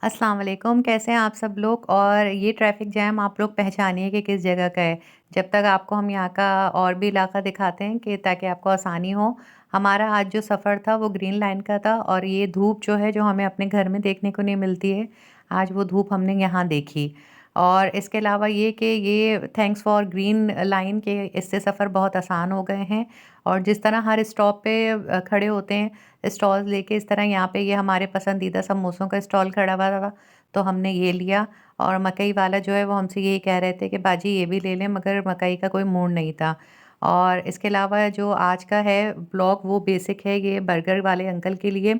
अस्सलाम वालेकुम, कैसे हैं आप सब लोग? और ये ट्रैफ़िक जैम आप लोग पहचानिए कि किस जगह का है। जब तक आपको हम यहाँ का और भी इलाका दिखाते हैं कि ताकि आपको आसानी हो। हमारा आज जो सफ़र था वो ग्रीन लाइन का था और ये धूप जो है जो हमें अपने घर में देखने को नहीं मिलती है, आज वो धूप हमने यहाँ देखी। और इसके अलावा ये कि ये थैंक्स फॉर ग्रीन लाइन के इससे सफ़र बहुत आसान हो गए हैं। और जिस तरह हर स्टॉप पे खड़े होते हैं स्टॉल्स लेके, इस तरह यहाँ पे ये हमारे पसंदीदा समोसों का स्टॉल खड़ा हुआ था, तो हमने ये लिया। और मकई वाला जो है वो हमसे यही कह रहे थे कि बाजी ये भी ले लें, मगर मकई का कोई मूड नहीं था। और इसके अलावा जो आज का है ब्लॉग वो बेसिक है ये बर्गर वाले अंकल के लिए,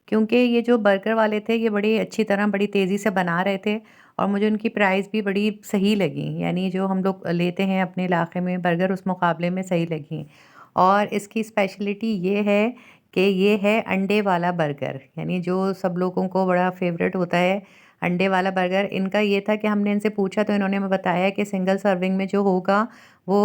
क्योंकि ये जो बर्गर वाले थे ये बड़ी अच्छी तरह बड़ी तेज़ी से बना रहे थे और मुझे उनकी प्राइस भी बड़ी सही लगी। यानी जो हम लोग लेते हैं अपने इलाके में बर्गर उस मुकाबले में सही लगी। और इसकी स्पेशलिटी ये है कि ये है अंडे वाला बर्गर, यानी जो सब लोगों को बड़ा फ़ेवरेट होता है अंडे वाला बर्गर। इनका ये था कि हमने इनसे पूछा तो इन्होंने हमें बताया कि सिंगल सर्विंग में जो होगा वो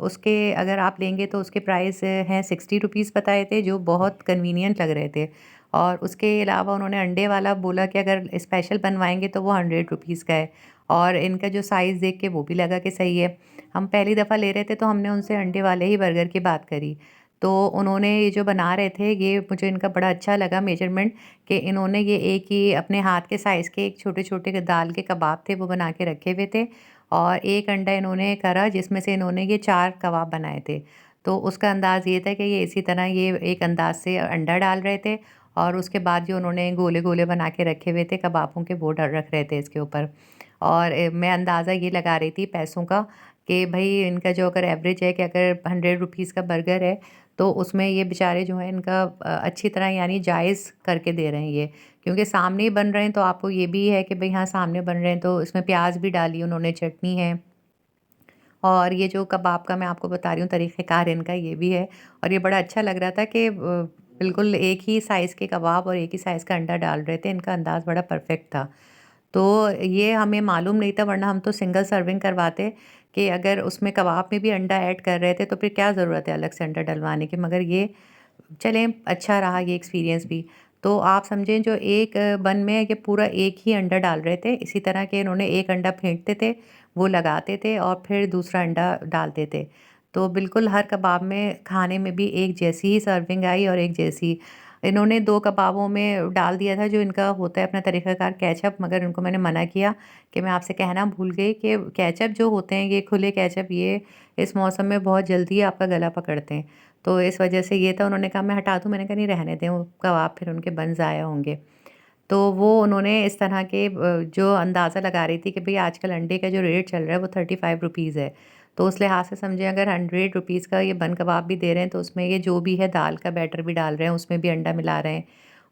उसके अगर आप लेंगे तो उसके प्राइस हैं 60 रुपीज़ बताए थे, जो बहुत कन्वीनिएंट लग रहे थे। और उसके अलावा उन्होंने अंडे वाला बोला कि अगर स्पेशल बनवाएँगे तो वो 100 रुपीज़ का है। और इनका जो साइज़ देख के वो भी लगा कि सही है। हम पहली दफ़ा ले रहे थे तो हमने उनसे अंडे वाले ही बर्गर की बात करी। तो उन्होंने ये जो बना रहे थे ये मुझे इनका बड़ा अच्छा लगा मेजरमेंट, कि इन्होंने ये एक ही अपने हाथ के साइज़ के एक छोटे-छोटे दाल के कबाब थे वो बना के रखे हुए थे। और एक अंडा इन्होंने करा जिसमें से इन्होंने ये 4 कबाब बनाए थे। तो उसका अंदाज़ ये था कि ये इसी तरह ये एक अंदाज़ से अंडा डाल रहे थे और उसके बाद जो उन्होंने गोले-गोले बना के रखे हुए थे कबाबों के वो रख रहे थे इसके ऊपर। और मैं अंदाज़ा ये लगा रही थी पैसों का कि भई इनका जो अगर एवरेज है कि अगर 100 रुपीज़ का बर्गर है, तो उसमें ये बेचारे जो हैं इनका अच्छी तरह यानी जायज़ करके दे रहे हैं ये। क्योंकि सामने ही बन रहे हैं तो आपको ये भी है कि भई हाँ, सामने बन रहे हैं तो इसमें प्याज़ भी डाली उन्होंने, चटनी है। और ये जो कबाब का मैं आपको बता रही हूँ तरीक़ेकार इनका ये भी है। और ये बड़ा अच्छा लग रहा था कि बिल्कुल एक ही साइज़ के कबाब और एक ही साइज़ का अंडा डाल रहे थे, इनका अंदाज़ बड़ा परफ़ेक्ट था। तो ये हमें मालूम नहीं था, वरना हम तो सिंगल सर्विंग करवाते कि अगर उसमें कबाब में भी अंडा ऐड कर रहे थे तो फिर क्या ज़रूरत है अलग से अंडा डलवाने की। मगर ये चलें अच्छा रहा ये एक्सपीरियंस भी। तो आप समझें जो एक बन में ये पूरा एक ही अंडा डाल रहे थे, इसी तरह के इन्होंने एक अंडा फेंटते थे, वो लगाते थे और फिर दूसरा अंडा डालते थे। तो बिल्कुल हर कबाब में खाने में भी एक जैसी ही सर्विंग आई और एक जैसी। इन्होंने 2 कबाबों में डाल दिया था जो इनका होता है अपना तरीक़ाकार केचअप, मगर इनको मैंने मना किया कि मैं आपसे कहना भूल गई कि केचअप जो होते हैं ये खुले केचअप ये इस मौसम में बहुत जल्दी आपका गला पकड़ते हैं। तो इस वजह से ये था, उन्होंने कहा मैं हटा दूँ? मैंने कहा नहीं रहने दें, वो कबाब फिर उनके बन ज़ाया होंगे। तो वो उन्होंने इस तरह के जो अंदाज़ा लगा रही थी कि भई आजकल अंडे का जो रेट चल रहा है वो 35 रुपीज़ है। तो उस लिहाज़ से समझें अगर 100 रुपीज़ का ये बन कबाब भी दे रहे हैं तो उसमें ये जो भी है दाल का बैटर भी डाल रहे हैं, उसमें भी अंडा मिला रहे हैं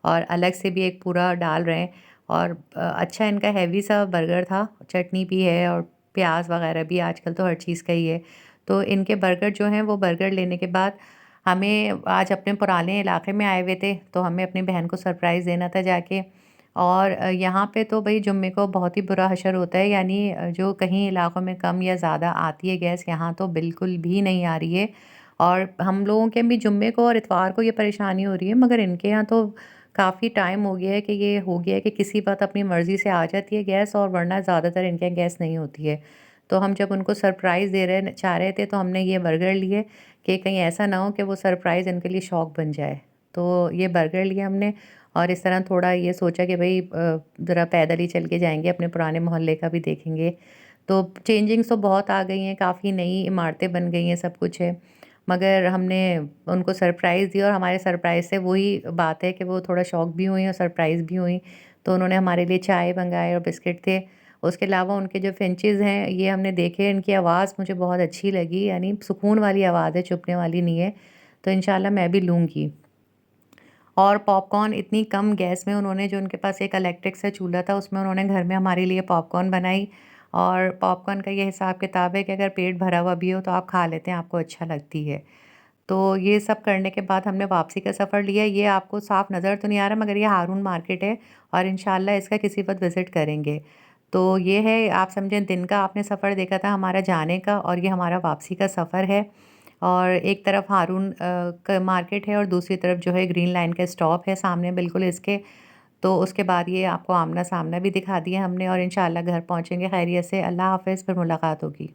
और अलग से भी एक पूरा डाल रहे हैं। और अच्छा इनका हेवी सा बर्गर था, चटनी भी है और प्याज़ वग़ैरह भी, आजकल तो हर चीज़ का ही है। तो इनके बर्गर जो हैं वो बर्गर लेने के बाद हमें आज अपने पुराने इलाके में आए हुए थे, तो हमें अपनी बहन को सरप्राइज़ देना था जाके। और यहाँ पे तो भई जुम्मे को बहुत ही बुरा हशर होता है, यानी जो कहीं इलाकों में कम या ज़्यादा आती है गैस, यहाँ तो बिल्कुल भी नहीं आ रही है। और हम लोगों के भी जुम्मे को और इतवार को ये परेशानी हो रही है, मगर इनके यहाँ तो काफ़ी टाइम हो गया है कि ये हो गया है कि किसी वक़्त अपनी मर्ज़ी से आ जाती है गैस और वरना ज़्यादातर इनके यहाँ गैस नहीं होती है। तो हम जब उनको सरप्राइज़ दे रहे चाह रहे थे तो हमने ये बर्गर लिए कि कहीं ऐसा ना हो कि वो सरप्राइज़ इनके लिए शॉक बन जाए। तो ये बर्गर लिए हमने और इस तरह थोड़ा ये सोचा कि भई ज़रा पैदल ही चल के जाएँगे, अपने पुराने मोहल्ले का भी देखेंगे। तो चेंजिंग्स तो बहुत आ गई हैं, काफ़ी नई इमारतें बन गई हैं, सब कुछ है। मगर हमने उनको सरप्राइज़ दिया और हमारे सरप्राइज़ से वही बात है कि वो थोड़ा शॉक भी हुई और सरप्राइज़ भी हुई। तो उन्होंने हमारे लिए चाय मँगाए और बिस्किट थे। उसके अलावा उनके जो फिंचेज़ हैं ये हमने देखे, इनकी आवाज़ मुझे बहुत अच्छी लगी, यानी सुकून वाली आवाज़ है, चुभने वाली नहीं है। तो इंशाल्लाह मैं भी लूँगी। और पॉपकॉर्न इतनी कम गैस में उन्होंने, जो उनके पास एक इलेक्ट्रिक सा चूल्हा था उसमें उन्होंने घर में हमारे लिए पॉपकॉर्न बनाई। और पॉपकॉर्न का ये हिसाब किताब है कि अगर पेट भरा हुआ भी हो तो आप खा लेते हैं, आपको अच्छा लगती है। तो ये सब करने के बाद हमने वापसी का सफ़र लिया। ये आपको साफ नज़र तो नहीं आ रहा, मगर ये हारून मार्केट है और इंशाल्लाह इसका किसी वक़्त विज़िट करेंगे। तो ये है, आप समझें दिन का आपने सफ़र देखा था हमारा जाने का, और ये हमारा वापसी का सफ़र है। और एक तरफ हारून का मार्केट है और दूसरी तरफ जो है ग्रीन लाइन का स्टॉप है सामने बिल्कुल इसके। तो उसके बाद ये आपको आमना-सामना भी दिखा दिया हमने और इंशाल्लाह घर पहुँचेंगे खैरियत से। अल्लाह हाफ़िज़, फिर मुलाकात होगी।